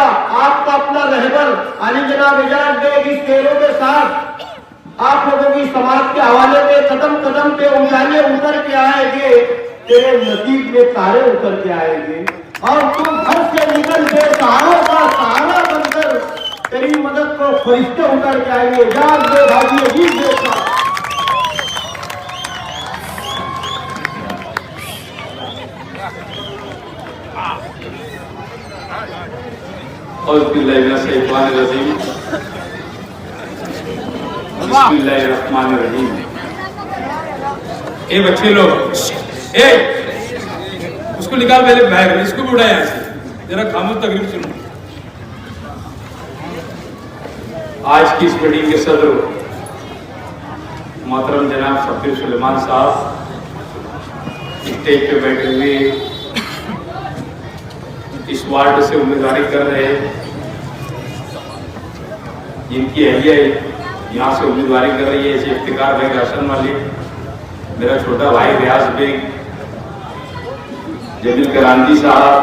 आपका अपना रहबर अली जनाब एजाज बेग इस शेरों के साथ आप लोगों की समाज के हवाले पे कदम कदम पे उंगलियां उतर के आएंगे, तेरे नसीब में तारे उतर के आएंगे और तुम घर से निकल के सहारों का सहारा बनकर तेरी मदद को फरिश्ते उतर के आएंगे। एजाज बेग हाजी अजीज बेग का बिस्मिल्लाहिर्रहमानिर्रहीम। ए बच्चे लोग, ए उसको निकाल पहले बाहर, इसको भी उठा यहाँ से, जरा खामोश तकरीर सुनो। आज की इस मीटिंग के सदर मोहतरम जनाब शब्बीर सुलेमान साहब स्टेज पे बैठे हुए इस वार्ड से उम्मीदवारी कर रहे हैं, जिनकी अहलिया यहाँ से उम्मीदवारी कर रही है, जैसे इफ्तिकार भाई राशन वाले, मेरा छोटा भाई रियाज बेग, जमील करांदी साहब,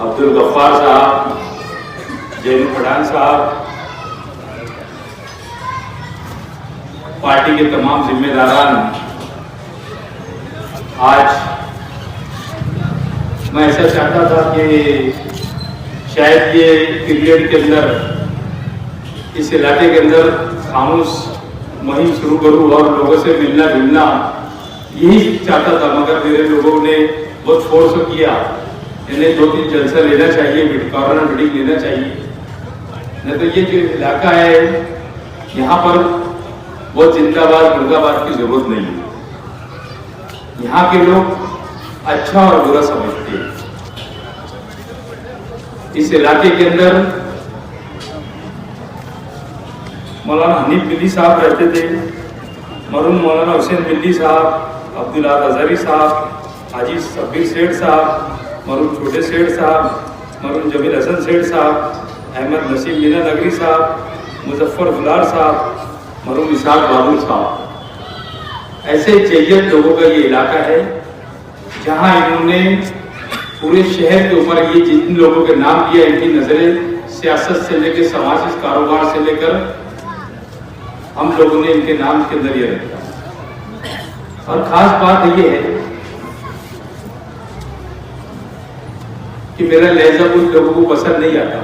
अब्दुल गफ्फार साहब, जैनुल पठान साहब, पार्टी के तमाम जिम्मेदारान। आज मैं ऐसा चाहता था कि शायद ये पीरियड के अंदर इस इलाके के अंदर खामोश मुहिम शुरू करूं और लोगों से मिलना जुलना, यही चाहता था, मगर मेरे लोगों ने बहुत फोर्स किया, इन्हें 2-3 जलसा लेना चाहिए, कॉर्नर मीटिंग लेना चाहिए। नहीं तो ये जो इलाका है यहाँ पर बहुत जिंदाबाद मुर्दाबाद की जरूरत नहीं है। यहाँ के लोग अच्छा और बुरा समझते हैं। इस इलाके के अंदर मौलाना हनीफ बिल्ली साहब रहते थे, मरहूम मौलाना हुसैन बिल्ली साहब, अब्दुल आद अजहरी साहब, हाजी शब्बीर सेठ साहब, मरहूम छोटे सेठ साहब, मरहूम जमील हसन सेठ साहब, अहमद नसीम मीना नगरी साहब, मुजफ्फर गुलार साहब, मरहूम इसाक बाबुल साहब। ऐसे जैयत लोगों का ये इलाका है जहाँ इन्होंने पूरे शहर के ऊपर ये जिन लोगों के नाम दिया, इनकी नजरें सियासत से लेकर समाज कारोबार से लेकर हम लोगों ने इनके नाम के अंदर ये रखा। और खास बात ये है कि मेरा लहजा कुछ लोगों को पसंद नहीं आता,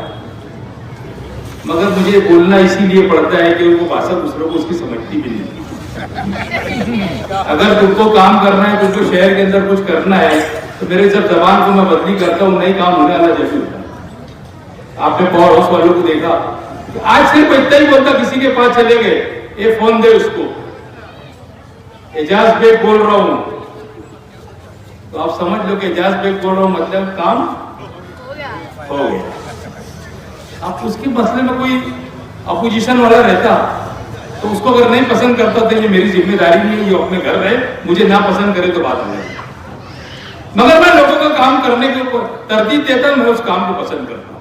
मगर मुझे बोलना इसीलिए पड़ता है कि उनको भाषा दूसरों को उसकी समझती भी नहीं। अगर तुमको काम करना है, तुमको शहर के अंदर कुछ करना है, तो मेरे जब जबान को मैं बदली करता हूँ, नई काम होने वाला जैसे होता है। आपने पावर हाउस वालों को देखा, आज सिर्फ इतना ही बोलता, किसी के पास चले गए, ये फोन दे उसको, एजाज बेग बोल रहा हूं, तो आप समझ लो कि एजाज बेग बोल रहा हूं मतलब काम हो गया। आप उसके मसले में कोई अपोजिशन वाला रहता तो उसको अगर नहीं पसंद करता तो ये मेरी जिम्मेदारी नहीं है, ये अपने घर रहे, मुझे ना पसंद करे तो बात नहीं। मगर मैं लोगों का काम करने के ऊपर तरजीह देता, मैं उस काम को पसंद करता हूं।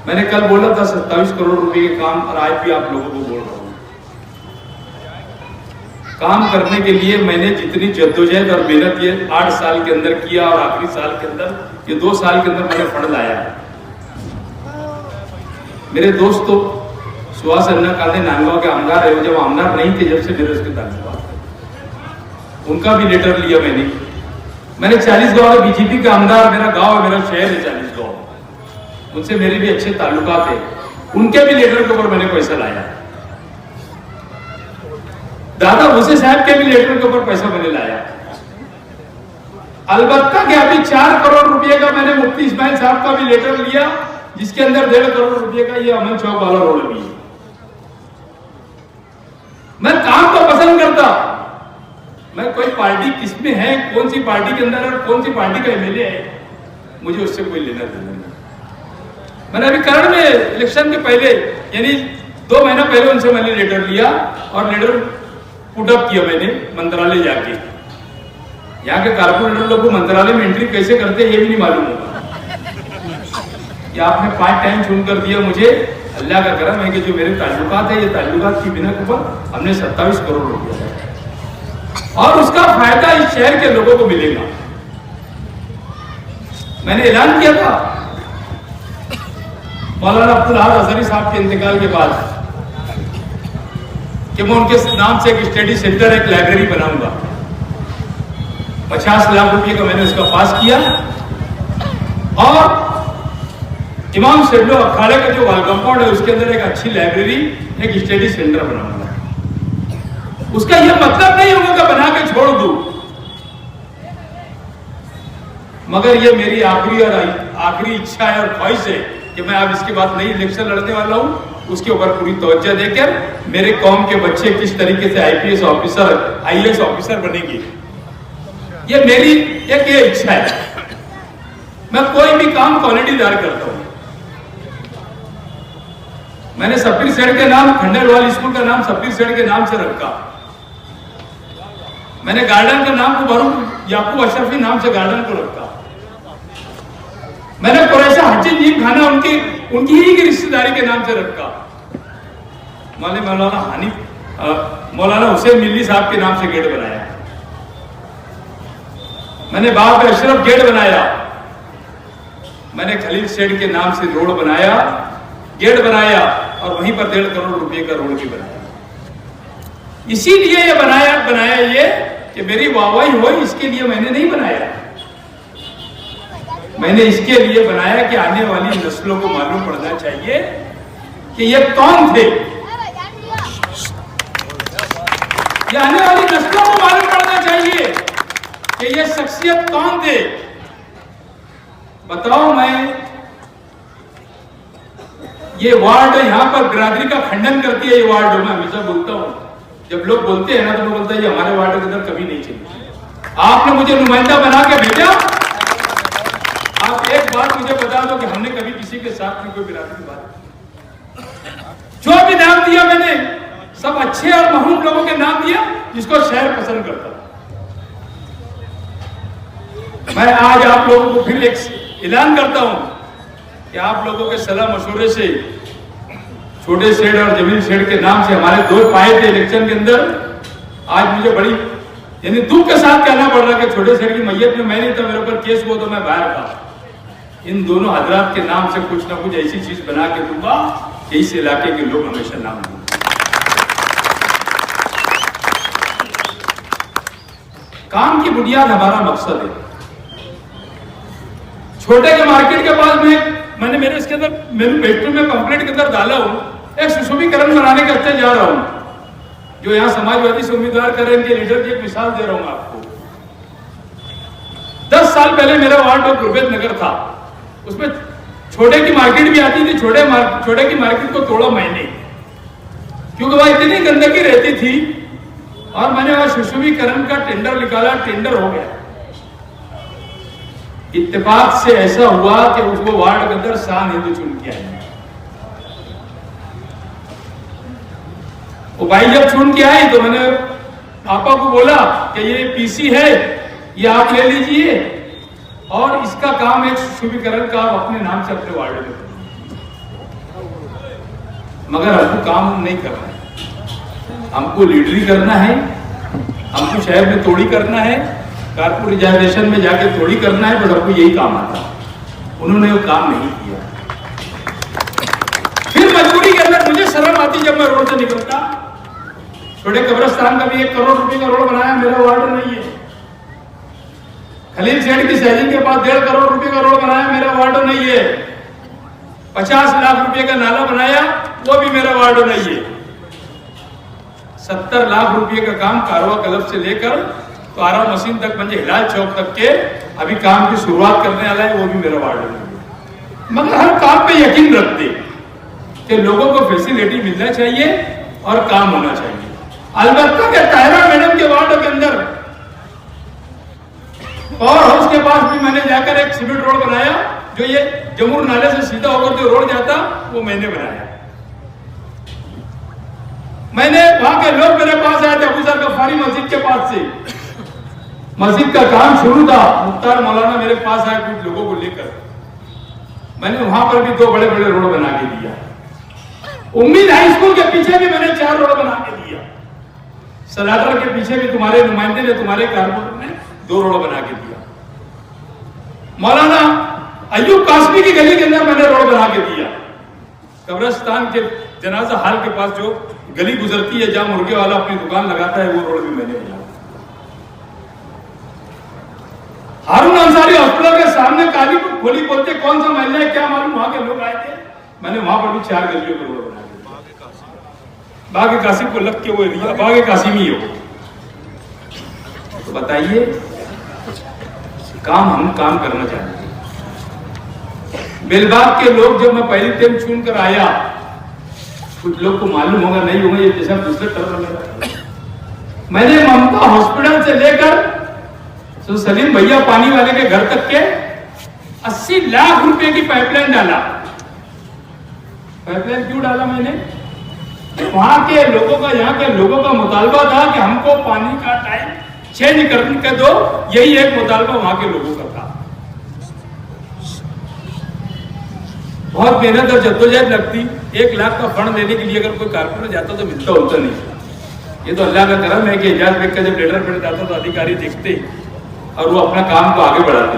मैंने कल बोला था 27 करोड़ रुपए के काम, और आज भी आप लोगों को बोल रहा हूं, काम करने के लिए मैंने जितनी जद्दोजहद और मेहनत ये 8 साल के अंदर किया, और आखिरी साल के अंदर, ये 2 साल के अंदर मैंने फंड लाया। मेरे दोस्त तो सुहास अन्ना कांदे नांदगांव के आमदार है, जब आमदार नहीं थे, जब से मेरे उसके ताल्लुकात, उनका भी लेटर लिया मैंने 40 गांव में बीजेपी का आमदार, मेरा गांव है, मेरा शहर है 40 गांव, उनसे मेरे भी अच्छे ताल्लुकात है, उनके भी लेटर के ऊपर मैंने पैसा लाया। दादा भूसे साहब के भी लेटर के ऊपर पैसा मैंने लाया। अलबत्ता कि अभी 4 करोड़ रुपए का मैंने मुफ्ती इस्माइल साहब का भी लेटर लिया, जिसके अंदर 1.5 करोड़ रुपए का ये अमन चौक वाला रोड भी है। मैं काम तो पसंद करता, मैं कोई पार्टी किसमें है, कौन सी पार्टी के अंदर है, कौन सी पार्टी का एमएलए है, मुझे उससे कोई लेना देना नहीं। मैंने अभी करण में इलेक्शन के पहले, यानी 2 महीना पहले उनसे मैंने लेटर लिया, और लेटर पुटअप किया मैंने मंत्रालय जाके। यहाँ के कारपोरेटर लोग को मंत्रालय में एंट्री कैसे करते हैं ये भी नहीं मालूम होगा। कि आपने 5 टाइम चुन कर दिया मुझे, अल्लाह का करम है कि जो मेरे ताल्लुकात है, ये ताल्लुकात की बिना के ऊपर हमने 27 करोड़ रुपया, और उसका फायदा इस शहर के लोगों को मिलेगा। मैंने ऐलान किया था मौलाना अब्दुल अहद अजहरी साहब के इंतकाल के बाद कि मैं उनके नाम से एक स्टडी सेंटर, एक लाइब्रेरी बनाऊंगा। 50 लाख रुपए का मैंने उसका पास किया और इमाम शेबलो अखाड़े का जो वाल कंपाउंड है उसके अंदर एक अच्छी लाइब्रेरी, एक स्टडी सेंटर बनाऊंगा। उसका यह मतलब नहीं होगा कि बना के छोड़ दूं, मगर ये मेरी आखिरी इच्छा है और ख्वाहिश है कि मैं अब इसके बाद नई इलेक्शन लड़ने वाला हूं, उसके ऊपर पूरी तवज्जो देकर मेरे कौम के बच्चे किस तरीके से IPS ऑफिसर, IAS ऑफिसर बनेंगे, ये मेरी एक ये इच्छा है। मैं कोई भी काम क्वालिटीदार करता हूं। मैंने सब्बीर सेठ के नाम, खंडेलवाल स्कूल का नाम सब्बीर सेठ के नाम से रखा। मैंने गार्डन का नाम को बरूक याकूब अशरफी नाम से गार्डन को रखा। मैंने कुरैशा हजी जीम खाना उनकी ही की रिश्तेदारी के नाम से रखा। मौलाना हुसैन मिल्ली साहब के नाम से गेट बनाया। मैंने बाब अशरफ गेट बनाया। मैंने खलील सेठ के नाम से रोड बनाया, गेट बनाया और वहीं पर 1.5 करोड़ रुपए का रोड भी बनाया। इसीलिए ये बनाया ये कि मेरी वाहवाही हो, इसके लिए मैंने नहीं बनाया। मैंने इसके लिए बनाया कि आने वाली नस्लों को मालूम पड़ना चाहिए कि ये कौन थे। ये आने वाली नस्लों को मालूम पड़ना चाहिए कि ये शख्सियत कौन थे। बताओ, मैं ये वार्ड यहां पर बिरादरी का खंडन करती है। ये वार्ड मैं हमेशा बोलता हूं, जब लोग बोलते हैं ना तो मैं बोलता है ये हमारे वार्ड के अंदर कभी नहीं चली। आपने मुझे नुमाइंदा बना के भेजा। आप एक बात मुझे बता दो कि हमने कभी किसी के साथ में कोई बिरादरी बात, जो भी नाम दिया मैंने सब अच्छे और महरूम लोगों के नाम दिया जिसको शहर पसंद करता। मैं आज आप लोगों को फिर एक ऐलान करता हूं कि आप लोगों के सलाह मशवरे से छोटे सेठ और जमील सेठ के नाम से हमारे 2 पाए थे इलेक्शन के अंदर। आज मुझे बड़ी यानी दुख के साथ कहना पड़ रहा कि छोटे सेठ की मैयत में मैं नहीं था, मेरे ऊपर केस हुआ तो मैं बाहर था। इन दोनों हजरात के नाम से कुछ ना कुछ ऐसी चीज बना के दूंगा कि इस इलाके के लोग हमेशा नाम देंगे। काम की बुनियाद हमारा मकसद है। छोटे के मार्केट के पास मैंने मेरे इसके अंदर मेरे बेडरूम में कंप्लेंट के अंदर डाला हूं, एक सुशोभीकरण बनाने के अच्छे जा रहा हूं, जो यहां समाजवादी से उम्मीदवार कर रहे हैं, इनके लीडर की एक मिसाल दे रहा हूं आपको। 10 साल पहले मेरा वार्ड गुरबेत नगर था, उसमें छोटे की मार्केट भी आती थी। छोटे की मार्केट को तोड़ा मैंने, क्योंकि वहां इतनी गंदगी रहती थी और मैंने वहां सुशोभीकरण का टेंडर निकाला, टेंडर हो गया। इत्तेफाक से ऐसा हुआ कि उसको वार्ड के अंदर शान हिंदू चुन के आए। वो भाई जब चुन के आई तो मैंने पापा को बोला कि ये PC है, ये आप ले लीजिए और इसका काम एक सुशोभीकरण का अपने नाम से अपने वार्ड में, मगर हमको काम नहीं करना है, हमको लीडरी करना है, हमको शहर में तोड़ी करना है, कारपुर रिजर्वेशन में जाके थोड़ी करना है, बस आपको यही काम आता। उन्होंने वो काम नहीं किया। फिर मजबूरी के अंदर मुझे शर्म आती जब मैं रोड से निकलता। छोटे कब्रिस्तान का भी 1 करोड़ रुपए का रोड बनाया, मेरा वार्ड नहीं है। खलील सेठ की सैलिंग के पास 1.5 करोड़ रुपए का रोड बनाया, मेरा वार्ड नहीं है। 50 लाख रुपए का नाला बनाया, वो भी मेरा वार्ड नहीं है। 70 लाख रुपए का काम कारवा क्लब से लेकर तो आरा मशीन तक, म्हणजे हिलाल चौक तक के अभी काम की शुरुआत करने वाला है, वो भी मेरा वार्ड है। मगर हर काम पे यकीन रखते कि लोगों को फैसिलिटी मिलना चाहिए और काम होना चाहिए। अलबत्ता के ताहिरा मैडम के वार्ड के अंदर पावर हाउस के पास भी मैंने जाकर एक सीमेंट रोड बनाया, जो ये जमूर नाले से सीधा होकर जो रोड जाता वो मैंने बनाया। मैंने वहां के लोग मेरे पास आए थे, अबूजर गफ्फारी मस्जिद के पास से मस्जिद का काम शुरू था, मुख्तार मौलाना मेरे पास आए कुछ लोगों को लेकर, मैंने वहां पर भी 2 बड़े-बड़े रोड बना के दिया। उम्मीद हाई स्कूल के पीछे भी मैंने 4 रोड बना के दिया। सलाटर के पीछे भी तुम्हारे नुमाइंदे ने, तुम्हारे कारपोरेटर ने 2 रोड बना के दिया। मौलाना अय्यूब कासमी की गली के अंदर मैंने रोड बना के दिया। कब्रिस्तान के जनाजा हाल के पास जो गली गुजरती है जहां मुर्गे वाला अपनी दुकान लगाता है, वो रोड भी मैंने बनाया। हारून अंसारी हॉस्पिटल के सामने काली को खोली बोलते कौन सा महल है क्या मालूम, वहां के लोग आए थे, मैंने वहां पर भी 4 गलियों पर रोड बना दिया। बाग कासिम को लग के वो एरिया बाग कासिम ही हो। तो बताइए, हम काम करना चाहते हैं। बेलबाग के लोग जब मैं पहली टाइम चुन कर आया, कुछ लोग को मालूम होगा नहीं होगा, ये जैसा दूसरे टर्म में मैंने ममता हॉस्पिटल से लेकर तो सलीम भैया पानी वाले के घर तक के 80 लाख रुपए की पाइपलाइन डाला। पाइपलाइन क्यों डाला मैंने? वहां के लोगों का, यहाँ के लोगों का मुतालबा था कि हमको पानी का टाइम चेंज करके दो, यही एक मुतालबा वहां के लोगों का था। बहुत मेहनत और जद्दोजहद लगती। 1 लाख का फंड देने के लिए अगर कोई कारपोरेटर जाता तो मिलता होता नहीं। ये तो अल्लाह का करम है कि एजाज बेग का जब लेटर पढ़ जाता तो अधिकारी देखते और वो अपना काम को आगे बढ़ाते।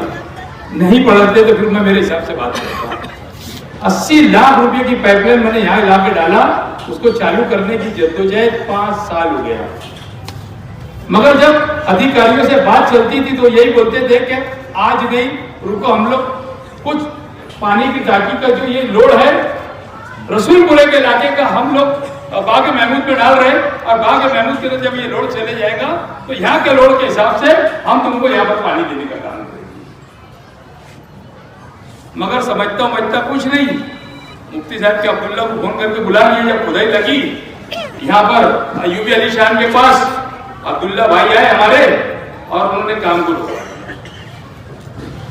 नहीं बढ़ाते तो फिर मैं मेरे हिसाब से बात करता। 80 लाख रुपए की पाइपलाइन मैंने यहाँ ला के डाला, उसको चालू करने की जद्दोजहद 5 साल हो गया। मगर जब अधिकारियों से बात चलती थी तो यही बोलते थे कि आज नहीं, रुको, हम लोग कुछ पानी की टांकी का जो ये लोड है रसूलपुरे के इलाके का हम लोग बाग महमूद में डाल रहे हैं, और बाग महमूद के अंदर जब ये लोड चले जाएगा तो यहाँ के लोड के हिसाब से हम तुमको यहाँ पर पानी देने का काम करेंगे। मगर समझता कुछ नहीं। मुफ्ती साहब के अब्दुल्ला को फोन करके बुला लिया, जब खुदाई लगी यहाँ पर अयूबी अली शान के पास, अब्दुल्ला भाई आए हमारे और उन्होंने काम को रोका।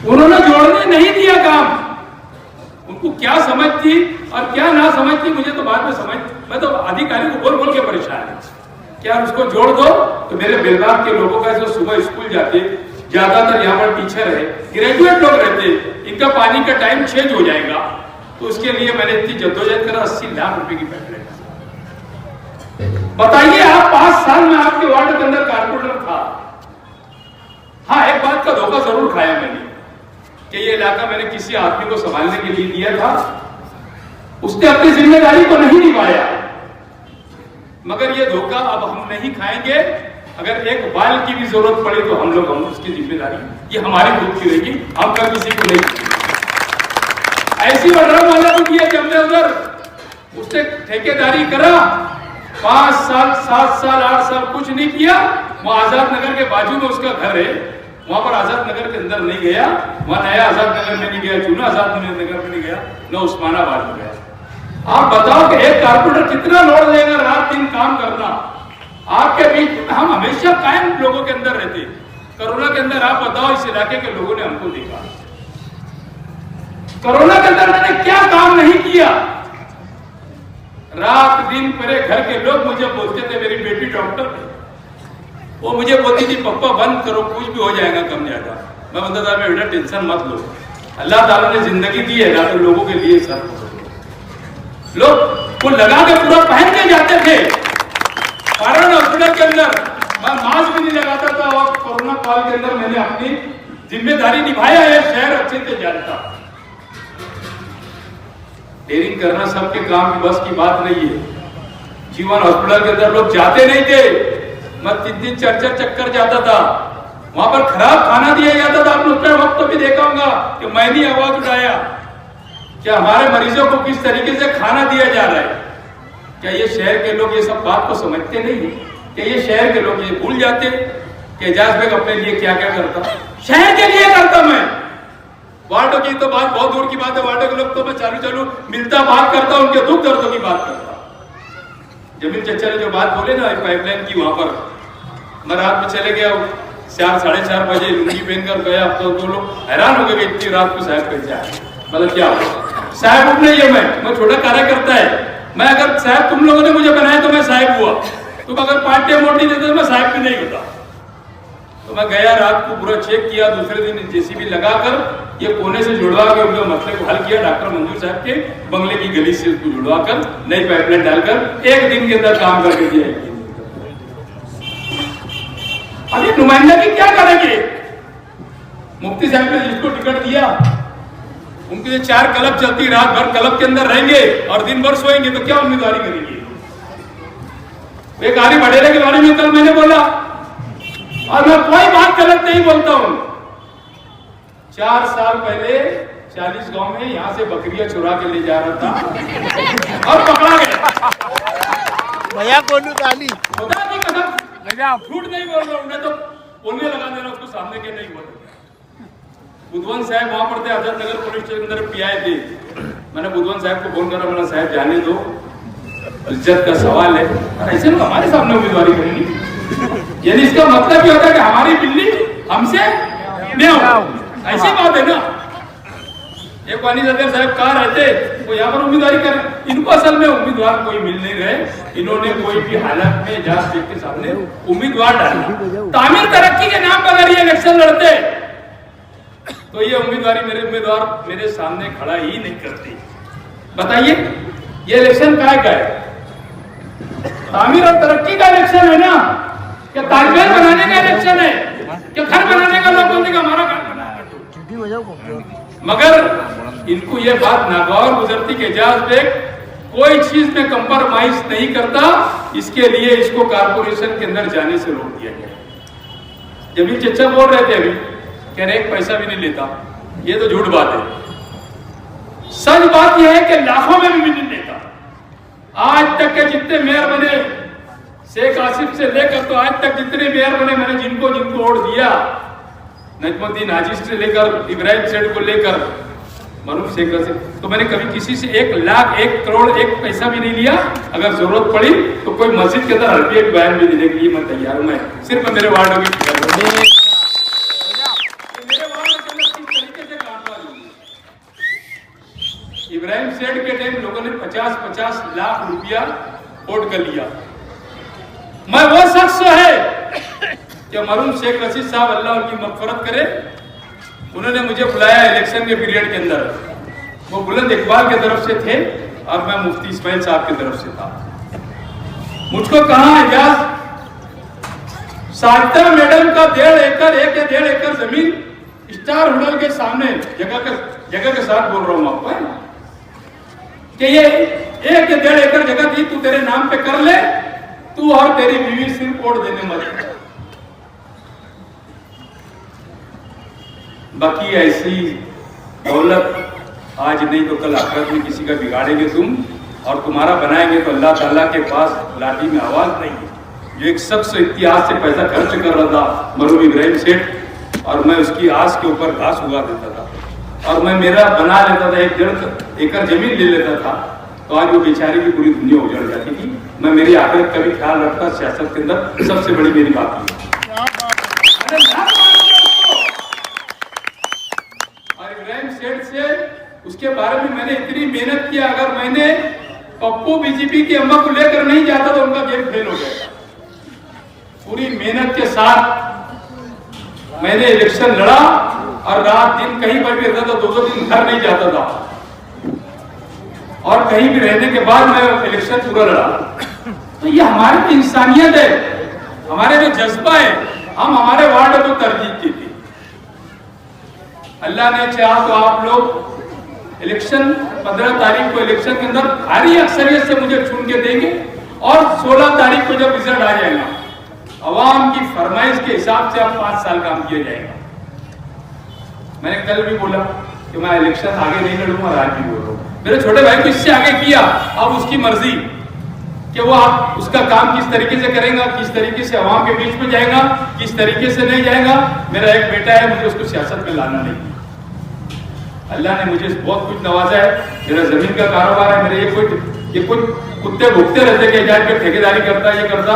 उन्होंने जोड़ने नहीं दिया काम। उनको क्या समझ थी और क्या ना समझ थी मुझे तो बाद में समझ, मैं तो अधिकारी को बोल बोल के परेशान है। क्या उसको जोड़ दो तो मेरे बेलबाग के लोगों का जो सुबह स्कूल जाते, ज्यादातर यहाँ पर टीचर है, ग्रेजुएट लोग रहते, इनका पानी का टाइम चेंज हो जाएगा। तो उसके लिए मैंने इतनी जद्दोजहद करा, 80 लाख रुपए की पाइपलाइन। बताइए आप 5 साल में आपके वार्ड के अंदर कारपोरेटर था। हाँ, एक बात का धोखा जरूर खाया मैंने कि ये इलाका मैंने किसी आदमी को संभालने के लिए दिया था, उसने अपनी जिम्मेदारी को नहीं निभाया। मगर ये धोखा अब हम नहीं खाएंगे। अगर एक बाल की भी जरूरत पड़े तो हम उसकी जिम्मेदारी ये हमारी खुद की रहेगी, हम कल किसी को नहीं। ऐसी ड्रम वाला भी किया कि हमने उधर उसने ठेकेदारी करा, 5 साल 7 साल 8 साल कुछ नहीं किया। वो आजाद नगर के बाजू में उसका घर है, वहां पर आजाद नगर के अंदर नहीं गया, वहां नया आजाद नगर में नहीं गया, जूना आजाद नगर में नहीं गया, न उस्मानाबाद में गया। आप बताओ कि एक कारपोरेटर कितना लोड लेगा रात दिन काम करना। आपके बीच में हम हमेशा कायम लोगों के अंदर रहते। कोरोना के अंदर आप बताओ इस इलाके के लोगों ने हमको देखा, कोरोना के अंदर मैंने क्या काम नहीं किया। रात दिन मेरे घर के लोग मुझे बोलते थे, मेरी बेटी डॉक्टर थी, वो मुझे बोलती थी पप्पा बंद करो, कुछ भी हो जाएगा कम ज्यादा। मैं बोलता था बेटा टेंशन मत लो, अल्लाह ताला ने जिंदगी दी है ना, तो लोगों के लिए सब लोग वो लगा के पूरा पहन के जाते थे। कारण हॉस्पिटल के अंदर मैं मास्क भी नहीं लगाता था, और कोरोना काल के अंदर मैंने अपनी जिम्मेदारी निभाया है, शहर अच्छे से जानता। डेयरिंग करना सबके काम की बस की बात नहीं है। जीवन हॉस्पिटल के अंदर लोग जाते नहीं थे, मैं 3 4 चक्कर जाता था, वहां पर खराब खाना दिया जाता था। आपने उस वक्त तो भी देखा होगा कि मैंने आवाज उठाया क्या हमारे मरीजों को किस तरीके से खाना दिया जा रहा है। क्या ये शहर के लोग ये सब बात को समझते नहीं है? क्या ये शहर के लोग ये भूल जाते कि एजाज बेग अपने लिए क्या क्या करता, शहर के लिए करता। मैं वार्डों की तो बात बहुत दूर की बात है, वार्डों के लोग तो मैं चालू मिलता बात करता, उनके दुख दर्दों की बात करता। जमीन चचा ने जो बात बोले ना पाइपलाइन की, वहां पर मैं रात में चले गया 4 साढ़े 4 बजे लुंगी पहनकर गया। तो लोग हैरान हो गए कि इतनी रात को साहब कैसे आए, मतलब क्या साहब उठ नहीं है। मैं छोटा कार्यकर्ता है, मैं अगर साहब तुम लोगों ने मुझे बनाया तो मैं साहब हुआ, तुम अगर पार्टी वोट नहीं देते तो मैं साहब भी नहीं होता। तो मैं गया, रात को पूरा चेक किया, दूसरे दिन जेसीबी लगाकर ये कोने से जुड़वा के उनके मसले को हल किया। डॉक्टर मंजूर साहब के बंगले की गली से उसको जुड़वाकर नई पाइपलाइन डालकर 1 दिन के अंदर काम करके दिया। अब ये नुमाइंदगी क्या करेंगे? मुफ्ती साहब ने जिसको टिकट दिया उनके 4 क्लब चलती, रात भर क्लब के अंदर रहेंगे और दिन भर सोएंगे, तो क्या उम्मीदवारी करेंगे? एक आरी बडेले के बारे में कल मैंने बोला, और मैं कोई बात गलत नहीं बोलता हूं। 4 साल पहले 40 गांव में यहां से बकरियां चुरा के ले जा रहा था और पकड़ा गया। भैया कोनू ताली खुदा की कसम, झूठ नहीं बोल रहा हूं, मैं तो बोलने लगा दे रहा उसको सामने के नहीं बोल। बुधवन साहब वहां पर थे, आजाद नगर पुलिस स्टेशन के अंदर पीआई थे। मैंने बुधवन साहब को फोन करा, मैंने साहब जाने दो, इज्जत का सवाल है, ऐसे लोग हमारे सामने उम्मीदवारी करेंगे, यानी इसका मतलब ये होता है कि हमारी बिल्ली हमसे नहीं हो, ऐसी बात है ना। एक वानी सदर साहब कहा रहते, वो यहाँ पर उम्मीदवारी कर, इनको असल में उम्मीदवार कोई मिल नहीं रहे, इन्होंने कोई भी हालत में जांच के सामने उम्मीदवार डाला। तामीर तरक्की के नाम पर अगर ये इलेक्शन लड़ते तो ये उम्मीदवारी मेरे उम्मीदवार मेरे सामने खड़ा ही नहीं करते। बताइए ये इलेक्शन काय का है? तामीर और तरक्की का इलेक्शन है ना, क्या ताजमहल बनाने का इलेक्शन है, क्या घर बनाने का? लोग बोलते हमारा घर बनाया। मगर इनको ये बात नागौर गुजरती के एजाज बेग कोई चीज में कंप्रोमाइज नहीं करता, इसके लिए इसको कारपोरेशन के अंदर जाने से रोक दिया गया। जब ये चचा बोल रहे थे अभी, कह रहे 1 पैसा भी नहीं लेता, ये तो झूठ बात है। सच बात यह है कि लाखों में भी नहीं लेता। आज तक के जितने मेयर बने, शेख आसिफ से लेकर तो आज तक जितने मेयर बने, मैंने जिनको जिनको वोट दिया, नजमुद्दीन हाजी से लेकर इब्राहिम सेठ को लेकर मरूफ शेख से, तो मैंने कभी किसी से 1 लाख 1 करोड़ 1 पैसा भी नहीं लिया। अगर जरूरत पड़ी तो कोई मस्जिद के अंदर हल्की एक बयान भी देने के लिए मैं तैयार हूं। मैं सिर्फ मेरे वार्ड में इब्राहिम सेठ के टाइम लोगों ने 50-50 लाख रुपया वोट कर लिया। मैं वो शख्स है कि मरूम शेख रशीद साहब, अल्लाह उनकी मगफरत करे, उन्होंने मुझे बुलाया इलेक्शन के पीरियड के अंदर। वो बुलंद इकबाल की तरफ से थे और मैं मुफ्ती इस्माइल साहब की तरफ से था। मुझको कहा एजाज, साजिदा मैडम का 1.5 एकड़ 1 या 1.5 एकड़ जमीन स्टार होटल के सामने, जगह के साथ बोल रहा हूं आपको, है कि ये 1 या 1.5 एकड़ जगह थी, तू तेरे नाम पे कर ले, तू और तेरी बीवी सिर्फ वोट देने मत। बाकी ऐसी दौलत आज नहीं तो कल आखिरत में किसी का बिगाड़ेंगे तुम, और तुम्हारा बनाएंगे तो अल्लाह ताला के पास लाठी में आवाज नहीं है। जो एक शख्स इतिहास से पैसा खर्च कर रहा था मरूम इब्राहिम सेठ, और मैं उसकी आस के ऊपर घास उगा देता था, और मैं मेरा बना लेता था, 1.5 एकड़ जमीन ले लेता था, तो आज वो बेचारे की पूरी दुनिया उजड़ जाती थी। मैं मेरी आखिरत का भी ख्याल रखता, सियासत के अंदर सबसे बड़ी मेरी बात थी। और इब्राहिम सेठ से उसके बारे में मैंने इतनी मेहनत किया, अगर मैंने पप्पू बीजेपी की अम्मा को लेकर नहीं जाता तो उनका गेम फेल हो गया। पूरी मेहनत के साथ मैंने इलेक्शन लड़ा, और रात दिन कहीं पर भी रहता था, 2-2 दिन घर नहीं जाता था, और कहीं भी रहने के बाद मैं इलेक्शन पूरा लड़ा। तो ये हमारी तो इंसानियत है, हमारे जो जज्बा है, हम हमारे वार्ड को तरजीह की थी। अल्लाह ने चाहा तो आप लोग इलेक्शन 15 तारीख को इलेक्शन के अंदर भारी अक्सरियत से मुझे चुन के देंगे, और 16 तारीख को जब रिजल्ट आ जाएगा, अवाम की फरमाइश के हिसाब से अब 5 साल काम किया जाएगा। मैंने कल भी बोला कि मैं इलेक्शन आगे नहीं लड़ूंगा, और आज भी बोल रहा हूं, मेरे छोटे भाई को इससे आगे किया, अब उसकी मर्जी कि वो आप उसका काम किस तरीके से करेगा, किस तरीके से अवाम के बीच में जाएगा, किस तरीके से नहीं जाएगा। मेरा एक बेटा है, मुझे उसको सियासत में लाना नहीं। अल्लाह ने मुझे बहुत कुछ नवाजा है, मेरा जमीन का कारोबार है, मेरे ये कुछ कुत्ते भुगते रहते कि जाके ठेकेदारी करता, ये करता।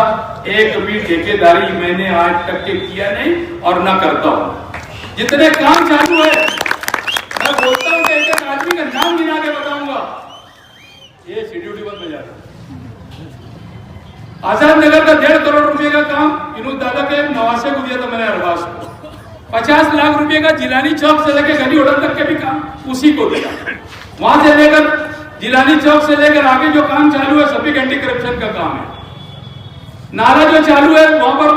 एक भी ठेकेदारी मैंने आज तक के किया नहीं और ना करता हूं। जितने काम चालू है, मैं बोलता हूं कि एक आदमी का नाम गिना के बताऊंगा, ये शेड्यूल बंद हो जाता। आजाद नगर का 1.5 करोड़ रुपए का काम विनोद दादा के नवासे को दिया था मैंने अरबाज को। 50 लाख रुपए का जिलानी चौक से लेकर गली होटल तक के भी काम उसी को दिया। वहां से लेकर जिलानी चौक से लेकर आगे जो काम चालू है, सभी एंटी करप्शन का काम है। नाला जो चालू है वहां पर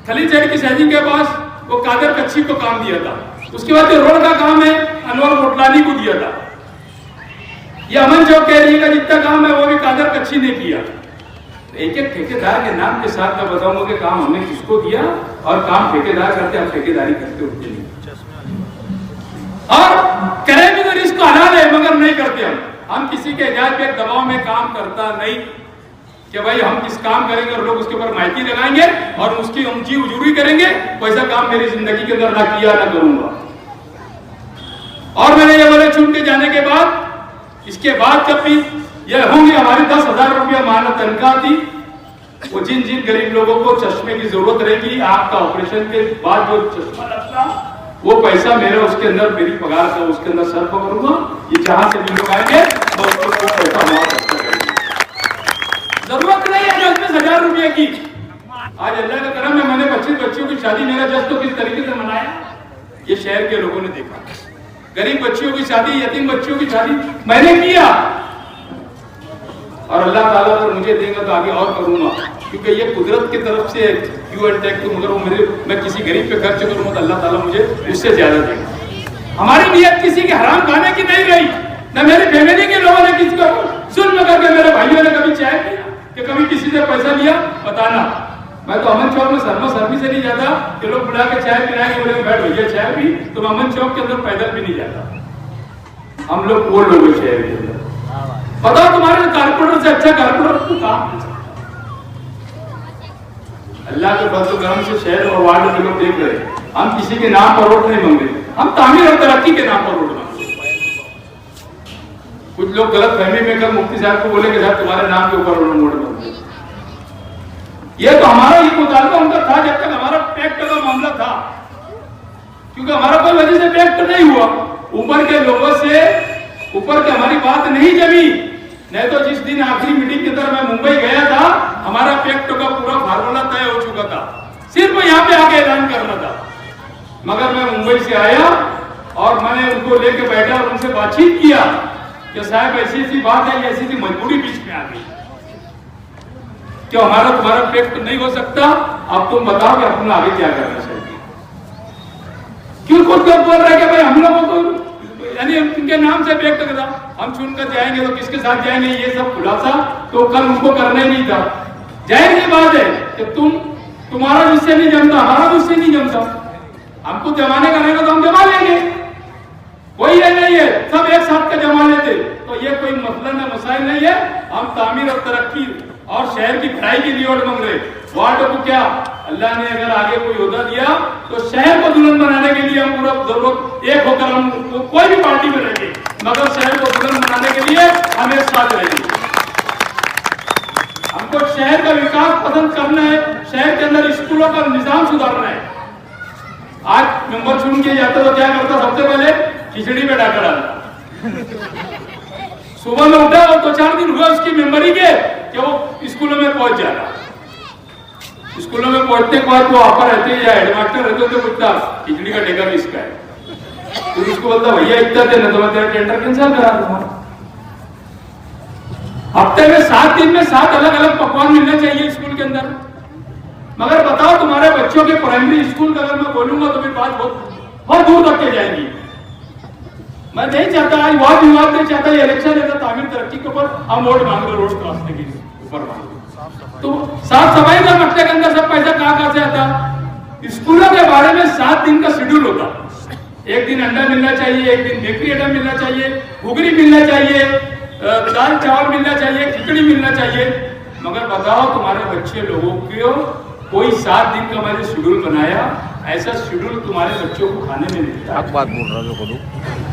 खली चेड़ की सहजी के पास वो कादर कच्ची को काम दिया था। उसके बाद जो रोड का काम है अनवर मोटलानी को दिया। ये अमन चौक एरिया का जितना काम है वो भी कादर कच्ची ने किया। एक एक ठेकेदार के नाम के साथ मैं बताऊंगा कि काम हमने किसको दिया और काम ठेकेदार करते, हम ठेकेदारी करते उठते नहीं। और करें भी तो रिस्क हलाल है मगर नहीं करते हम किसी के एजाज पे दबाव में काम करता नहीं कि भाई हम किस काम करेंगे और लोग उसके ऊपर माइकी लगाएंगे और उसकी ऊंची उजूरी करेंगे। वैसा काम मेरी जिंदगी के अंदर ना किया ना करूंगा। और मैंने ये बोले चुन के जाने के बाद, इसके बाद जब भी ये होंगे हमारी 10,000 रुपया मानव तनख्वाह थी, वो जिन जिन गरीब लोगों को चश्मे की जरूरत रहेगी, आपका ऑपरेशन के बाद जो चश्मा लगता वो पैसा मेरे उसके अंदर मेरी पगार का उसके अंदर सर्व करूंगा। ये जहां से भी लोग आएंगे तो उसको पैसा हमारा खर्चा करेंगे। जरूरत नहीं है 10,000 रुपये की। आज अल्लाह का करम है, मैंने 25 बच्चियों की शादी मेरा जस्ट तो किस तरीके से मनाया ये शहर के लोगों ने देखा। गरीब बच्चियों की शादी, यतीम बच्चियों की शादी मैंने किया और अल्लाह ताला अगर मुझे देगा तो आगे और करूंगा, क्योंकि ये कुदरत की तरफ से गिव एंड टेक। तो मगर वो मैं किसी गरीब पे खर्च करूंगा तो अल्लाह ताला मुझे उससे ज्यादा देगा। हमारी नियत किसी के हराम खाने की नहीं रही, न मेरी फैमिली के लोगों ने किसी को सुन करके, मेरे भाइयों ने कभी चाय पिया कि कभी किसी से पैसा लिया बताना। मैं तो अमन चौक में सर्वी से नहीं जाता कि लोग बुला के चाय पिलाएंगे, बोले बैठ भैया चाय पी, तो मैं अमन चौक के अंदर पैदल भी नहीं जाता। हम लोग वो लोग शहर के अंदर पता तुम्हारे कारपोरेटर से अच्छा कारपोरेटर को काम अल्लाह के फजल करम से शहर और वार्ड में लोग देख रहे। हम किसी के नाम पर वोट नहीं मांगे, हम तामीर और तरक्की के नाम पर वोट मांगते। कुछ लोग गलत फहमी में कर मुफ्ती साहब को बोले कि साहब तुम्हारे नाम के ऊपर वोट मांगते। ये तो हमारा ये मुतालबा उनका था जब तक हमारा पैक्ट का मामला था, क्योंकि हमारा कोई वजह से पैक्ट नहीं हुआ। ऊपर के लोगों से ऊपर के हमारी बात नहीं जमी। नहीं तो जिस दिन आखिरी मीटिंग के अंदर मैं मुंबई गया था, हमारा पैक्ट का पूरा फार्मूला तय हो चुका था, सिर्फ यहाँ पे आके ऐलान करना था। मगर मैं मुंबई से आया और मैंने उनको लेके बैठा और उनसे बातचीत किया कि साहब ऐसी ऐसी बात है, ऐसी ऐसी मजबूरी बीच में आ गई कि हमारा तुम्हारा पैक्ट नहीं हो सकता। अब तुम बताओ कि अपना आगे क्या करना चाहिए। क्यों खुद बोल रहे हैं कि भाई हम लोगों को यानी उनके नाम से पैक्ट करा, हम चुनकर जाएंगे तो किसके साथ जाएंगे, ये सब खुलासा तो कल उनको करना ही नहीं था। जाहिर सी बात है कि तुम्हारा जिससे नहीं जमता हमारा जिससे नहीं जमता। हमको जमाने का रहेगा तो हम जमा लेंगे, कोई ये नहीं है सब एक साथ का जमा लेते। तो ये कोई मसला न मसाइल नहीं है। हम तामीर और तरक्की और शहर की भलाई के लिए वोट मांग रहे। वार्ड को क्या अल्लाह ने अगर आगे कोई ओहदा दिया तो शहर को दुल्हन बनाने के लिए हम पूरा जरूरत एक होकर हम कोई भी पार्टी में रहेंगे, मगर शहर को दुल्हन बनाने के लिए हम एक साथ रहेंगे। हमको शहर का विकास पसंद करना है, शहर के अंदर स्कूलों का निजाम सुधारना है। आज नंबर चुन के जाता तो क्या करता, सबसे पहले खिचड़ी में डाका डालता। सुबह में उठा और 2-4 दिन हुआ उसकी मेंबरी के कि वो स्कूलों में पहुंच जा रहा। स्कूलों में पहुंचने के बाद वो ऑफर रहते हैं या हेडमास्टर रहते तो पूछता खिचड़ी का ठेका किसका है, तो उसको बोलता भैया इतना देना तो मैं तेरा टेंडर कैंसिल करा दूंगा। हफ्ते में 7 दिन में 7 अलग अलग पकवान मिलने चाहिए स्कूल के अंदर। मगर बताओ तुम्हारे बच्चों के प्राइमरी स्कूल का अगर मैं बोलूंगा तो फिर बात बहुत दूर तक के जाएगी। मैं नहीं चाहता आज वाद विवाद नहीं चाहता, ये इलेक्शन है तो तामीर तरक्की के ऊपर हम वोट मांग रहे, रोड क्रॉस के ऊपर मांग रहे। तो साफ सफाई का मसले के अंदर सब पैसा कहां से आता। स्कूलों के बारे में 7 दिन का शेड्यूल होता। एक दिन अंडा मिलना चाहिए, एक दिन बेकरी आइटम मिलना चाहिए, घुगरी मिलना चाहिए, दाल चावल मिलना चाहिए, खिचड़ी मिलना चाहिए। मगर बताओ तुम्हारे बच्चे लोगों को कोई 7 दिन का मैंने शेड्यूल बनाया, ऐसा शेड्यूल तुम्हारे बच्चों को खाने में नहीं था। बात बोल रहा हूँ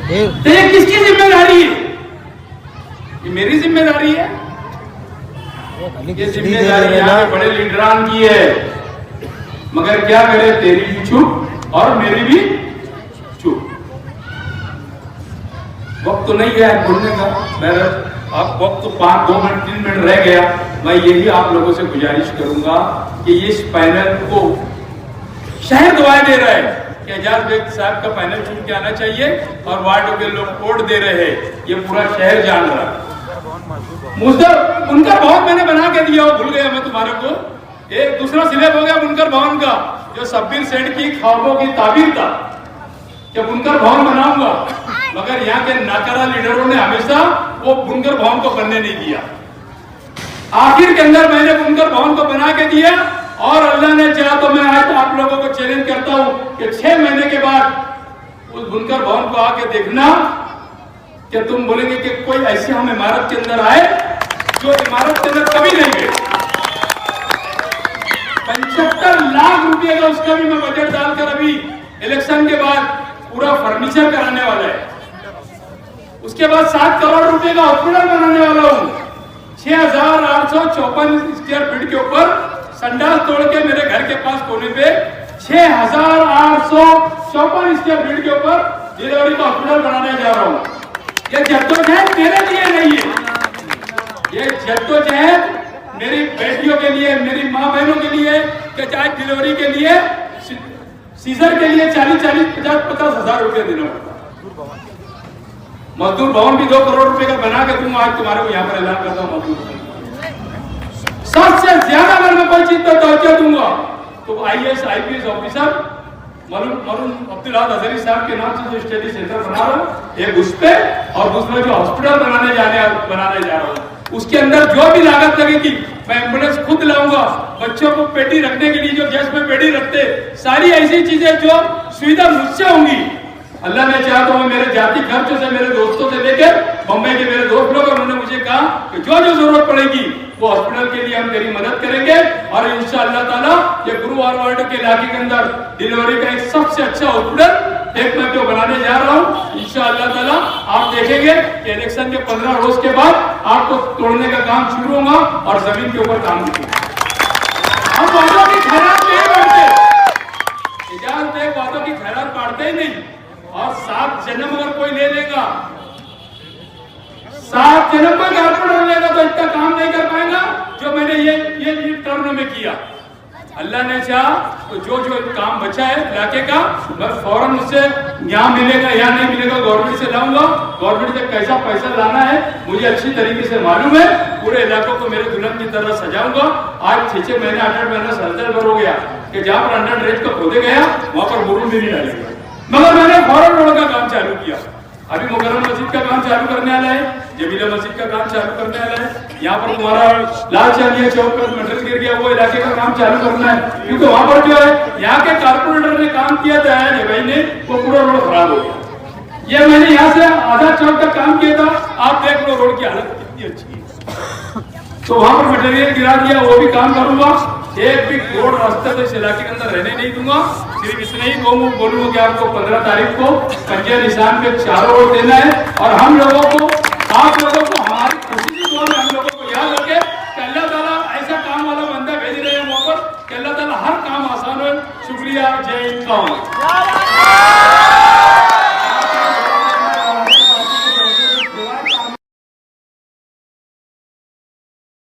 तो ये किसकी जिम्मेदारी है? ये मेरी जिम्मेदारी है। ये जिम्मेदारी यहाँ बड़े लीडरान की है। मगर क्या करे, तेरी भी चुप और मेरी भी चुप। वक्त तो नहीं गया बोलने का, मेरा अब वक्त तो 5-2 मिनट 3 मिनट रह गया। मैं यही आप लोगों से गुजारिश करूंगा कि इस पैनल को शहर दुआएं दे रहा है कि एजाज बेग साहब का पैनल चुन के आना चाहिए और वार्डों के लोग वोट दे रहे हैं, ये पूरा शहर जान रहा है। मुझे उनका भवन मैंने बना के दिया, भूल गया मैं तुम्हारे को। एक दूसरा स्लैब हो गया बुनकर भवन का, जो शब्बीर सेठ की ख्वाबों की ताबीर था कि बुनकर भवन बनाऊंगा। मगर यहाँ के नाकारा लीडरों ने हमेशा वो बुनकर भवन को बनने नहीं दिया। आखिर के अंदर मैंने बुनकर भवन को बना के दिया और अल्लाह ने चाहा तो मैं आज आप लोगों को चैलेंज करता हूं कि 6 महीने के बाद उस बुनकर भवन को आके देखना कि तुम बोलेंगे कि कोई ऐसे हम इमारत के अंदर आए जो इमारत के अंदर कभी नहीं गए। 75 लाख रुपए का उसका भी मैं बजट डालकर अभी इलेक्शन के बाद पूरा फर्नीचर कराने वाला है। उसके बाद 7 करोड़ रुपए का हॉस्पिटल बनाने वाला हूं। 6,854 स्क्वायर फीट के ऊपर संडास तोड़ के मेरे घर के पास कोने पे 6,854 स्क्वायर फीट के ऊपर डिलीवरी का हॉस्पिटल बनाने जा रहा हूं। ये जद्दोजहद मेरे लिए नहीं है, ये जद्दोजहद मेरी बेटियों के लिए, मेरी माँ बहनों के लिए, कि चाहे डिलीवरी के लिए, सीजर के लिए 40-40, 50-50 हजार रुपए देना पड़ता। मजदूर भवन भी 2 करोड़ रुपए का बना के दूंगा। आज तुम्हारे को यहाँ पर ऐलान करता हूँ, मजदूर सबसे ज्यादा अगर मैं कोई चीज पर तवज्जो दूंगा तो IAS IPS officer maroon Abdul आद अजहरी साहब के नाम से जो स्टडी सेंटर बना रहा हूँ, एक उस पे और दूसरा जो हॉस्पिटल बनाने जा रहा हूँ, उसके अंदर जो भी लागत लगेगी मैं एम्बुलेंस खुद लाऊंगा। बच्चों को पेटी रखने के लिए जो गैस में पेटी रखते, सारी ऐसी चीजें जो सुविधा मुझसे होंगी। अल्लाह ने चाहा तो मैं मेरे जाति खर्चों से, मेरे दोस्तों से लेकर बम्बई के मेरे दोस्त लोग, उन्होंने मुझे कहा कि जो जो जरूरत पड़ेगी वो हॉस्पिटल के लिए हम तेरी मदद करेंगे। और इंशाअल्लाह ताला ये गुरुवार वार्ड के इलाके के अंदर डिलीवरी का एक सबसे अच्छा हॉस्पिटल एक मैं जो बनाने जा रहा हूँ। इंशाअल्लाह ताला आप देखेंगे कि इलेक्शन के 15 रोज के बाद आपको तोड़ने का काम शुरू होगा और जमीन के ऊपर काम होगा। हम वादों की खैरात नहीं बांटते, इजाजत है, वादों की खैरात बांटते ही नहीं। और 7 जन्म अगर कोई ले लेगा, 7 जन्म में कारपोरेटर लेगा तो इतना काम नहीं कर पाएगा जो मैंने ये टर्म में किया। अल्लाह ने चाहा तो जो जो काम बचा है इलाके का मैं फौरन उससे यहाँ मिलेगा या नहीं मिलेगा गवर्नमेंट से लाऊंगा। गवर्नमेंट से कैसा पैसा लाना है मुझे अच्छी तरीके से मालूम है। पूरे इलाकों को मेरे दुल्हन की तरह सजाऊंगा। आज 6 महीने 8 महीने सरदर भर हो गया कि जहाँ पर अंडर ड्रेज का खोदे गया वहां पर मुरुम भी नहीं डालेगा, मगर मैंने फौरन रोड का काम चालू किया। अभी मुकर्रम मस्जिद का काम चालू करने वाला है, जमीला मस्जिद का काम चालू करने वाला है। यहाँ पर तुम्हारा लाल चांदिया चौक पर मेटल गिर गया, वो इलाके का काम चालू करना है, क्योंकि वहां पर जो है यहाँ के कारपोरेटर ने काम किया था भाई ने, वो पूरा रोड खराब हो गया। ये मैंने यहाँ से आजाद चौक का काम किया था, आप देख लो रोड की हालत कितनी अच्छी है। तो वहां पर मटेरियल गिरा दिया, वो भी काम करूंगा। एक भी रोड रास्ते तो इस इलाके के अंदर रहने नहीं दूंगा। सिर्फ इतना ही बोलूंगा कि आपको 15 तारीख को पंजे निशान पे 4 वोट देना है। और हम लोगों को, आप लोगों को हमारी खुशी की दुआ में हम लोगों को याद रखे कि अल्लाह ताला ऐसा काम वाला बंदा भेज रहे हैं वहां पर कि अल्लाह ताला हर काम आसान हो। शुक्रिया, जय हिंद।